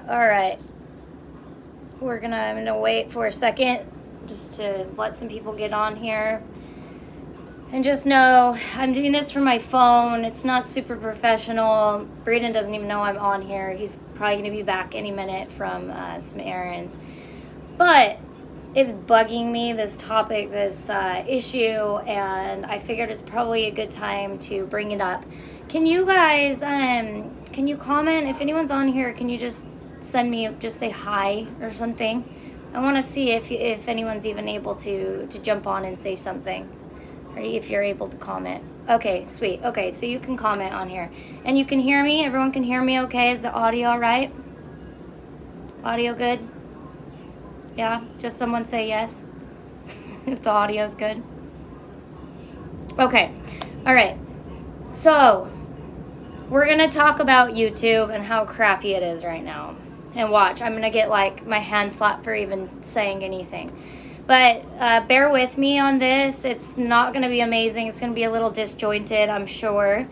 All right. I'm gonna wait for a second just to let some people get on here. And just know, I'm doing this from my phone. It's not super professional. Braden doesn't even know I'm on here. He's probably gonna be back any minute from some errands. But it's bugging me, this topic, this issue, and I figured it's probably a good time to bring it up. Can you guys, can you comment? If anyone's on here, can you just send me, just say hi or something? I want to see if anyone's even able to jump on and say something, or if you're able to comment. Okay, sweet. Okay, so you can comment on here. And you can hear me? Everyone can hear me okay? Is the audio all right? Audio good? Yeah? Just someone say yes if the audio's good. Okay. All right. So, we're going to talk about YouTube and how crappy it is right now. And watch, I'm going to get like my hand slapped for even saying anything. But bear with me on this. It's not going to be amazing. It's going to be a little disjointed, I'm sure.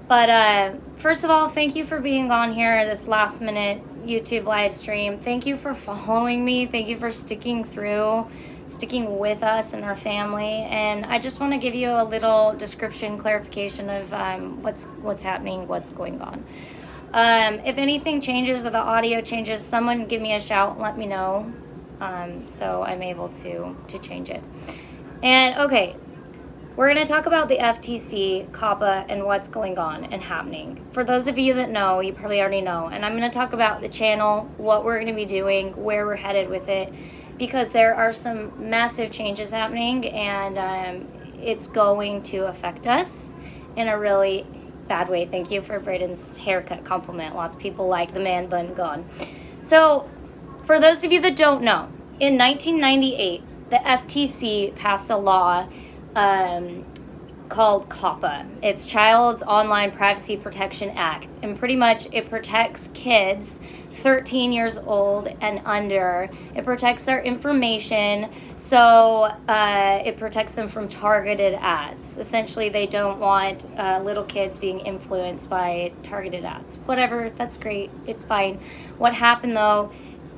But first of all, thank you for being on here this last minute YouTube live stream. Thank you for following me. Thank you for sticking with us and our family. And I just want to give you a little description, clarification of what's happening, what's going on. If anything changes or the audio changes, someone give me a shout and let me know, so I'm able to change it. And okay, we're going to talk about the FTC, COPPA, and what's going on and happening. For those of you that know, you probably already know. And I'm going to talk about the channel, what we're going to be doing, where we're headed with it, because there are some massive changes happening, and it's going to affect us in a really bad way. Thank you for Braden's haircut compliment. Lots of people like the man bun gone. So, for those of you that don't know, in 1998, the FTC passed a law called COPPA. It's Child's Online Privacy Protection Act, and pretty much it protects kids 13 years old and under. It protects their information, so it protects them from targeted ads. Essentially, they don't want little kids being influenced by targeted ads. Whatever, that's great, it's fine. What happened though,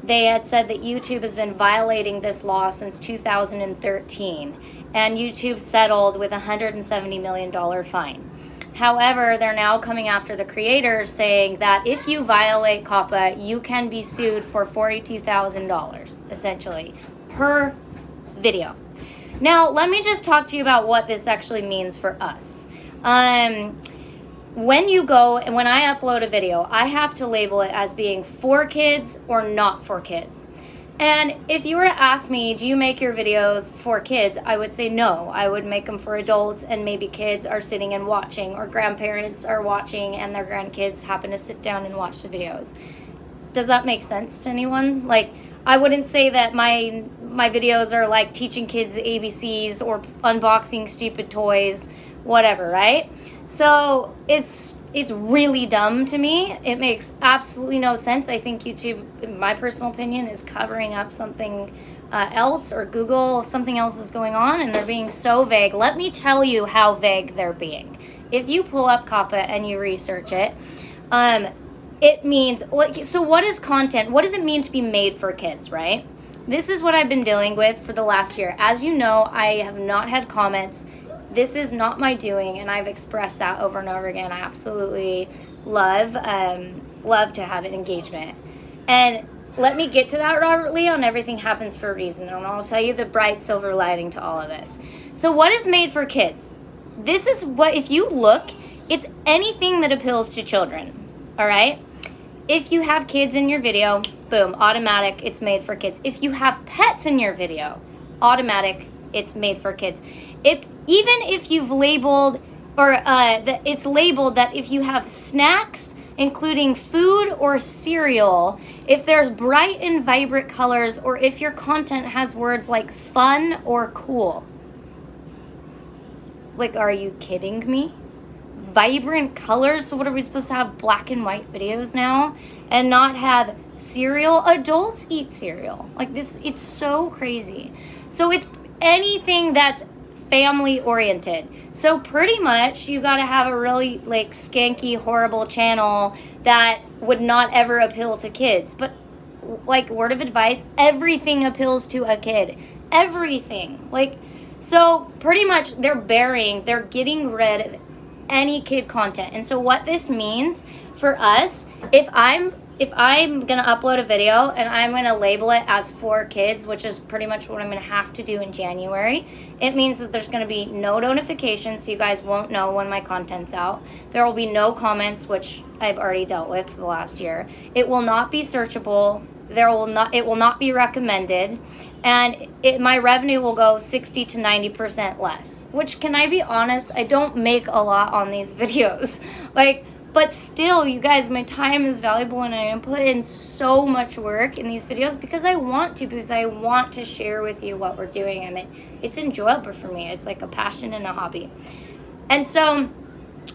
they had said that YouTube has been violating this law since 2013, and YouTube settled with a $170 million fine. However, they're now coming after the creators, saying that if you violate COPPA, you can be sued for $42,000, essentially, per video. Now, let me just talk to you about what this actually means for us. When you go, and when I upload a video, I have to label it as being for kids or not for kids. And if you were to ask me, do you make your videos for kids? I would say no. I would make them for adults, and maybe kids are sitting and watching, or grandparents are watching and their grandkids happen to sit down and watch the videos. Does that make sense to anyone? Like, I wouldn't say that my videos are like teaching kids the ABCs or unboxing stupid toys, whatever, right? So it's really dumb to me. It makes absolutely no sense. I think YouTube, in my personal opinion, is covering up something else, or Google, something else is going on, and they're being so vague. Let me tell you how vague they're being. If you pull up COPPA and you research it, it means, so what is content? What does it mean to be made for kids, right? This is what I've been dealing with for the last year. As you know, I have not had comments. This is not my doing, and I've expressed that over and over again. I absolutely love to have an engagement. And let me get to that, Robert Lee, on everything happens for a reason, and I'll tell you the bright silver lining to all of this. So what is made for kids? This is what, if you look, it's anything that appeals to children, all right? If you have kids in your video, boom, automatic, it's made for kids. If you have pets in your video, automatic, it's made for kids. Even if you've labeled, or it's labeled that if you have snacks, including food or cereal, if there's bright and vibrant colors, or if your content has words like fun or cool. Like, are you kidding me? Vibrant colors? So what, are we supposed to have black and white videos now and not have cereal? Adults eat cereal. Like this, it's so crazy. So it's anything that's family oriented. So pretty much you got to have a really like skanky, horrible channel that would not ever appeal to kids. But like, word of advice, everything appeals to a kid. Everything. Like, so pretty much they're getting rid of any kid content. And so what this means for us, if I'm going to upload a video and I'm going to label it as for kids, which is pretty much what I'm going to have to do in January, it means that there's going to be no notifications, so you guys won't know when my content's out. There will be no comments, which I've already dealt with for the last year. It will not be searchable. It will not be recommended. And my revenue will go 60 to 90% less, which, can I be honest, I don't make a lot on these videos. But still, you guys, my time is valuable, and I put in so much work in these videos because I want to share with you what we're doing, and it's enjoyable for me. It's like a passion and a hobby. And so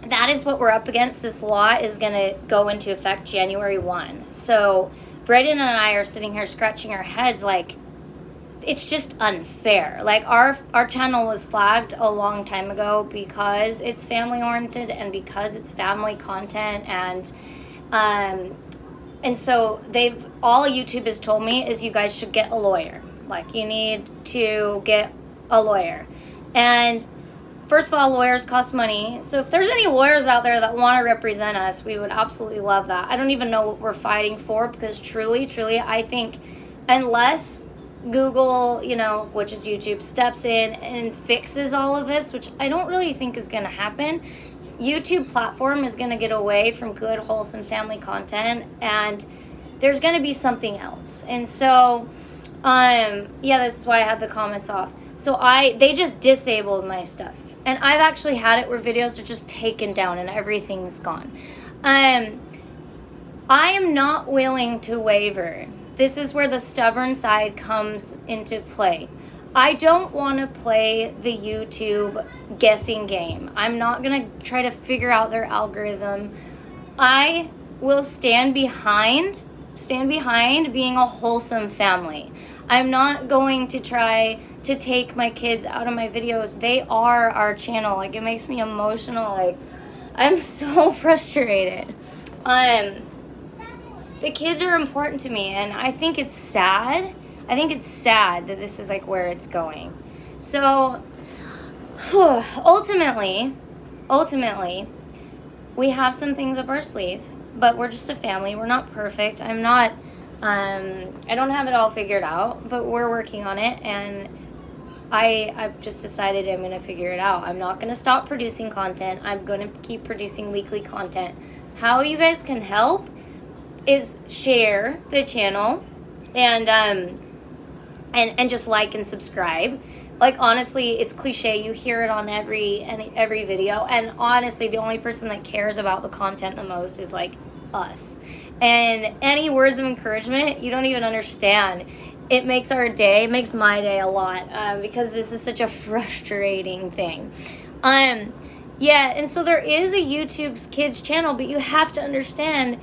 that is what we're up against. This law is going to go into effect January 1. So Brayden and I are sitting here scratching our heads like, it's just unfair. Like, our channel was flagged a long time ago because it's family oriented and because it's family content, and so all YouTube has told me is you guys should get a lawyer. Like, you need to get a lawyer. And first of all, lawyers cost money. So if there's any lawyers out there that want to represent us, we would absolutely love that. I don't even know what we're fighting for, because truly, I think unless Google, which is YouTube, steps in and fixes all of this, which I don't really think is going to happen, YouTube platform is going to get away from good, wholesome family content, and there's going to be something else. And so, this is why I had the comments off. So they just disabled my stuff. And I've actually had it where videos are just taken down and everything's gone. I am not willing to waver. This is where the stubborn side comes into play. I don't want to play the YouTube guessing game. I'm not going to try to figure out their algorithm. I will stand behind being a wholesome family. I'm not going to try to take my kids out of my videos. They are our channel. Like, it makes me emotional. Like, I'm so frustrated. The kids are important to me, and I think it's sad. I think it's sad that this is like where it's going. So ultimately, we have some things up our sleeve, but we're just a family. We're not perfect. I don't have it all figured out, but we're working on it, and I've just decided I'm going to figure it out. I'm not going to stop producing content. I'm going to keep producing weekly content. How you guys can help is share the channel and just like and subscribe. Like, honestly, it's cliche. You hear it on every video, and honestly, the only person that cares about the content the most is like us. And any words of encouragement, you don't even understand. It makes our day, it makes my day a lot, because this is such a frustrating thing. And so there is a YouTube's kids channel, but you have to understand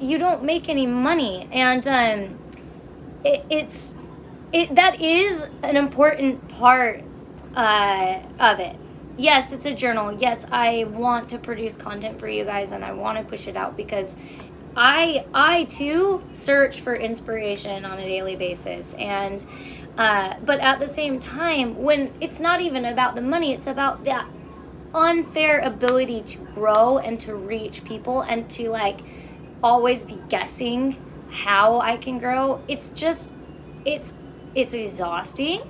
you don't make any money, and that is an important part of it. Yes, it's a journal. Yes, I want to produce content for you guys, and I want to push it out because I too search for inspiration on a daily basis, and but at the same time, when it's not even about the money, it's about that unfair ability to grow and to reach people and to like always be guessing how I can grow. It's exhausting.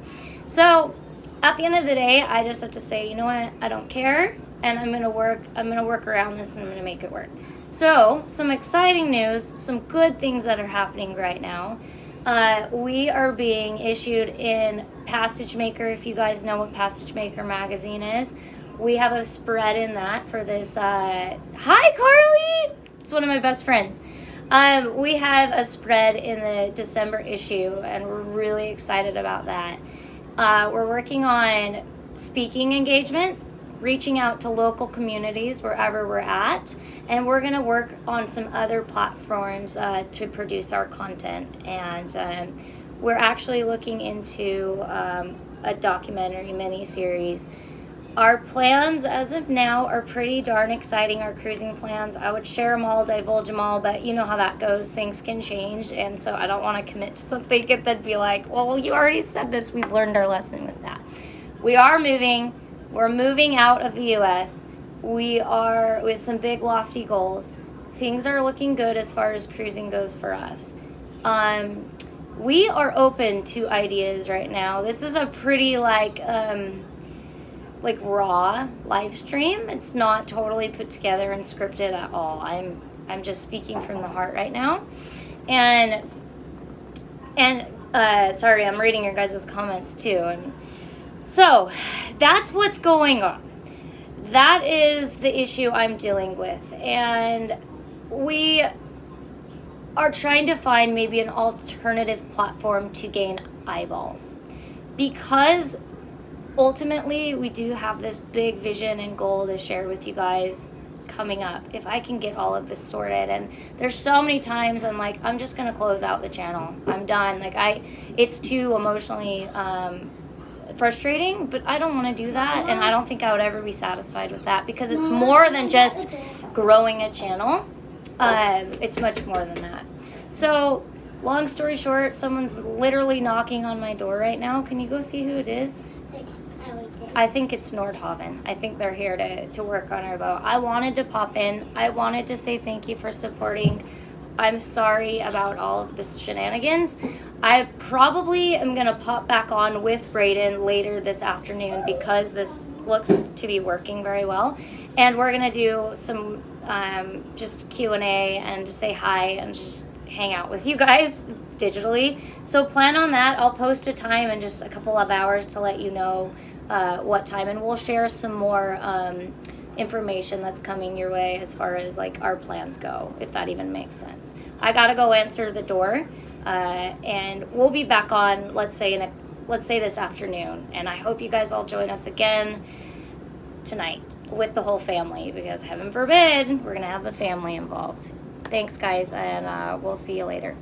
So at the end of the day, I just have to say, you know what, I don't care, and I'm gonna work around this, and I'm gonna make it work. So some exciting news, some good things that are happening right now. We are being issued in Passage Maker. If you guys know what Passage Maker magazine is, we have a spread in that for this. Hi, Carly! It's one of my best friends. We have a spread in the December issue, and we're really excited about that. We're working on speaking engagements, reaching out to local communities wherever we're at, and we're going to work on some other platforms to produce our content. And we're actually looking into a documentary mini-series Our plans as of now are pretty darn exciting, our cruising plans. I would share them all, divulge them all, but you know how that goes. Things can change, and so I don't want to commit to something and then be like, well, you already said this. We've learned our lesson with that. We are moving. We're moving out of the U.S. We have some big lofty goals. Things are looking good as far as cruising goes for us. We are open to ideas right now. This is a pretty raw live stream. It's not totally put together and scripted at all. I'm just speaking from the heart right now. And sorry, I'm reading your guys' comments too. And so that's what's going on. That is the issue I'm dealing with. And we are trying to find maybe an alternative platform to gain eyeballs. Because ultimately, we do have this big vision and goal to share with you guys coming up. If I can get all of this sorted, and there's so many times I'm like, I'm just gonna close out the channel. I'm done. It's too emotionally frustrating, but I don't want to do that, and I don't think I would ever be satisfied with that because it's more than just growing a channel. It's much more than that. So, long story short, someone's literally knocking on my door right now. Can you go see who it is? I think it's Nordhaven. I think they're here to work on our boat. I wanted to pop in. I wanted to say thank you for supporting. I'm sorry about all of this shenanigans. I probably am going to pop back on with Brayden later this afternoon because this looks to be working very well. And we're going to do some just Q&A and to say hi and just hang out with you guys digitally. So plan on that. I'll post a time in just a couple of hours to let you know what time, and we'll share some more information that's coming your way as far as our plans go, if that even makes sense. I gotta go answer the door, and we'll be back on, let's say this afternoon, and I hope you guys all join us again tonight with the whole family, because heaven forbid we're gonna have the family involved. Thanks guys, and we'll see you later.